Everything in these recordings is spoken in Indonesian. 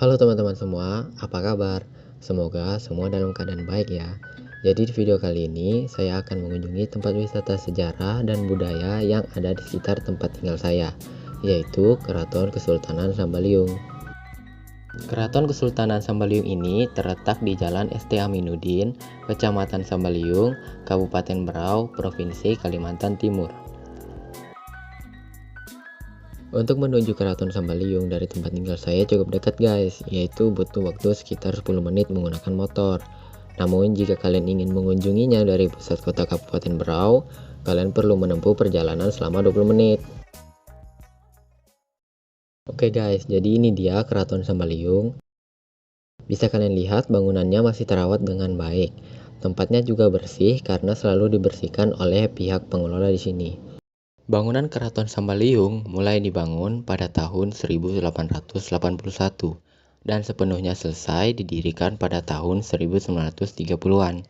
Halo teman-teman semua, apa kabar? Semoga semua dalam keadaan baik ya. Jadi di video kali ini saya akan mengunjungi tempat wisata sejarah dan budaya yang ada di sekitar tempat tinggal saya, yaitu Keraton Kesultanan Sambaliung. Keraton Kesultanan Sambaliung ini terletak di Jalan ST Aminuddin, Kecamatan Sambaliung, Kabupaten Berau, Provinsi Kalimantan Timur. Untuk menuju Keraton Sambaliung dari tempat tinggal saya cukup dekat guys, yaitu butuh waktu sekitar 10 menit menggunakan motor. Namun jika kalian ingin mengunjunginya dari pusat kota Kabupaten Berau, kalian perlu menempuh perjalanan selama 20 menit. Oke guys, jadi ini dia Keraton Sambaliung. Bisa kalian lihat bangunannya masih terawat dengan baik. Tempatnya juga bersih karena selalu dibersihkan oleh pihak pengelola di sini. Bangunan Keraton Sambaliung mulai dibangun pada tahun 1881 dan sepenuhnya selesai didirikan pada tahun 1930-an.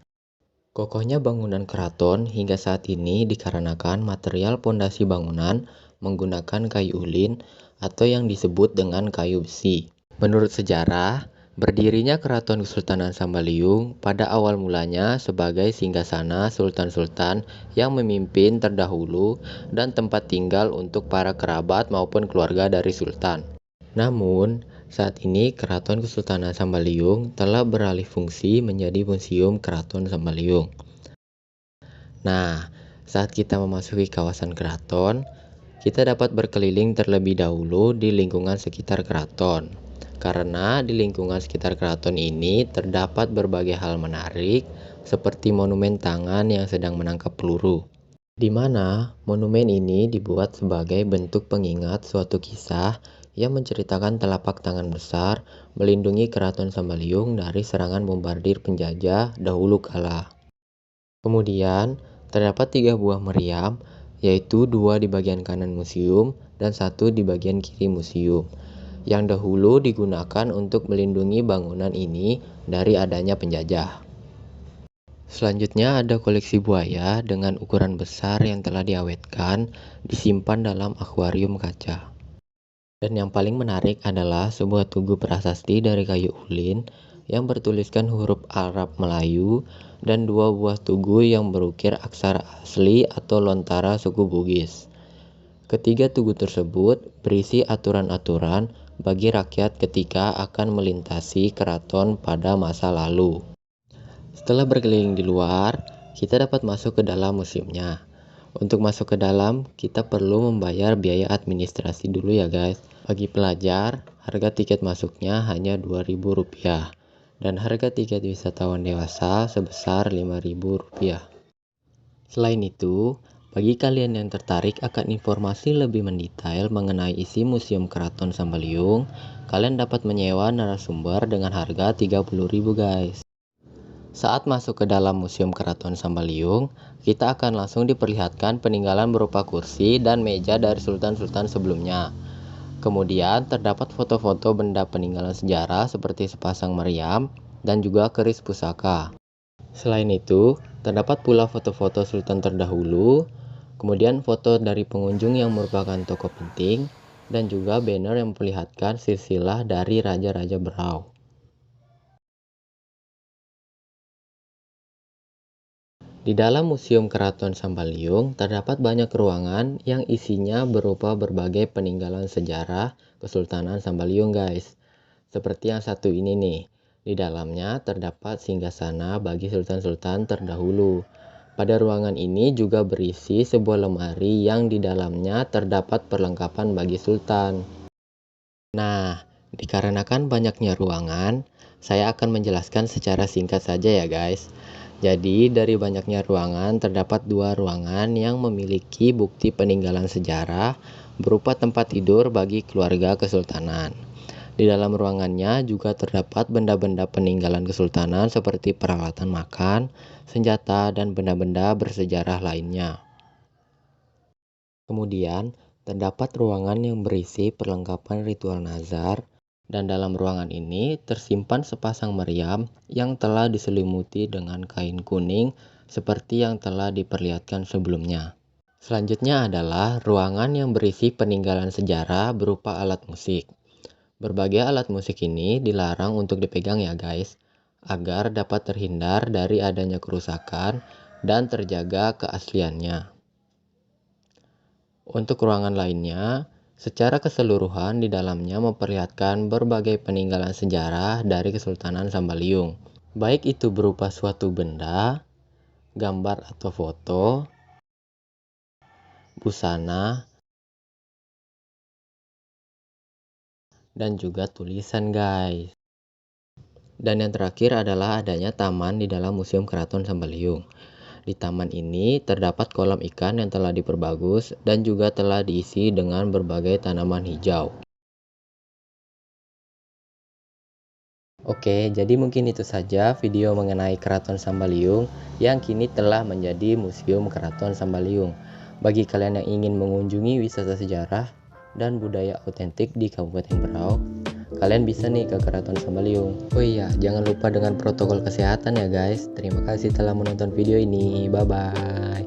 Kokohnya bangunan keraton hingga saat ini dikarenakan material pondasi bangunan menggunakan kayu ulin atau yang disebut dengan kayu besi. Menurut sejarah, berdirinya Keraton Kesultanan Sambaliung pada awal mulanya sebagai singgasana sultan-sultan yang memimpin terdahulu dan tempat tinggal untuk para kerabat maupun keluarga dari sultan. Namun, saat ini Keraton Kesultanan Sambaliung telah beralih fungsi menjadi Museum Keraton Sambaliung. Nah, saat kita memasuki kawasan keraton, kita dapat berkeliling terlebih dahulu di lingkungan sekitar keraton. Karena di lingkungan sekitar keraton ini terdapat berbagai hal menarik seperti monumen tangan yang sedang menangkap peluru, di mana monumen ini dibuat sebagai bentuk pengingat suatu kisah yang menceritakan telapak tangan besar melindungi Keraton Sambaliung dari serangan bombardir penjajah dahulu kala. Kemudian, terdapat 3 buah meriam, yaitu 2 di bagian kanan museum dan 1 di bagian kiri museum, yang dahulu digunakan untuk melindungi bangunan ini dari adanya penjajah. Selanjutnya ada koleksi buaya dengan ukuran besar yang telah diawetkan, disimpan dalam akuarium kaca. Dan yang paling menarik adalah sebuah tugu prasasti dari kayu ulin yang bertuliskan huruf Arab Melayu dan 2 buah tugu yang berukir aksara asli atau lontara suku Bugis. Ketiga tugu tersebut berisi aturan-aturan bagi rakyat ketika akan melintasi keraton pada masa lalu. Setelah berkeliling di luar, kita dapat masuk ke dalam museumnya. Untuk masuk ke dalam, kita perlu membayar biaya administrasi dulu ya guys. Bagi pelajar, harga tiket masuknya hanya Rp2.000 dan harga tiket wisatawan dewasa sebesar Rp5.000. Selain itu, bagi kalian yang tertarik akan informasi lebih mendetail mengenai isi Museum Keraton Sambaliung, kalian dapat menyewa narasumber dengan harga Rp30.000 guys. Saat masuk ke dalam Museum Keraton Sambaliung, kita akan langsung diperlihatkan peninggalan berupa kursi dan meja dari sultan-sultan sebelumnya. Kemudian terdapat foto-foto benda peninggalan sejarah seperti sepasang meriam dan juga keris pusaka. Selain itu, terdapat pula foto-foto sultan terdahulu, kemudian foto dari pengunjung yang merupakan tokoh penting, dan juga banner yang memperlihatkan silsilah dari Raja-Raja Berau. Di dalam Museum Keraton Sambaliung terdapat banyak ruangan yang isinya berupa berbagai peninggalan sejarah Kesultanan Sambaliung guys. Seperti yang satu ini nih. Di dalamnya terdapat singgasana bagi sultan-sultan terdahulu. Pada ruangan ini juga berisi sebuah lemari yang di dalamnya terdapat perlengkapan bagi sultan. Nah, dikarenakan banyaknya ruangan, saya akan menjelaskan secara singkat saja ya guys. Jadi dari banyaknya ruangan terdapat 2 ruangan yang memiliki bukti peninggalan sejarah berupa tempat tidur bagi keluarga kesultanan. Di dalam ruangannya juga terdapat benda-benda peninggalan kesultanan seperti peralatan makan, senjata, dan benda-benda bersejarah lainnya. Kemudian, terdapat ruangan yang berisi perlengkapan ritual nazar, dan dalam ruangan ini tersimpan sepasang meriam yang telah diselimuti dengan kain kuning seperti yang telah diperlihatkan sebelumnya. Selanjutnya adalah ruangan yang berisi peninggalan sejarah berupa alat musik. Berbagai alat musik ini dilarang untuk dipegang ya guys, agar dapat terhindar dari adanya kerusakan dan terjaga keasliannya. Untuk ruangan lainnya, secara keseluruhan di dalamnya memperlihatkan berbagai peninggalan sejarah dari Kesultanan Sambaliung. Baik itu berupa suatu benda, gambar atau foto, busana, dan juga tulisan guys. Dan yang terakhir adalah adanya taman di dalam Museum Keraton Sambaliung. Di taman ini terdapat kolam ikan yang telah diperbagus dan juga telah diisi dengan berbagai tanaman hijau. Oke, jadi mungkin itu saja video mengenai Keraton Sambaliung yang kini telah menjadi Museum Keraton Sambaliung. Bagi kalian yang ingin mengunjungi wisata sejarah dan budaya otentik di Kabupaten Berau, kalian bisa nih ke Keraton Sambaliung. Oh iya, jangan lupa dengan protokol kesehatan ya guys. Terima kasih telah menonton video ini. Bye-bye.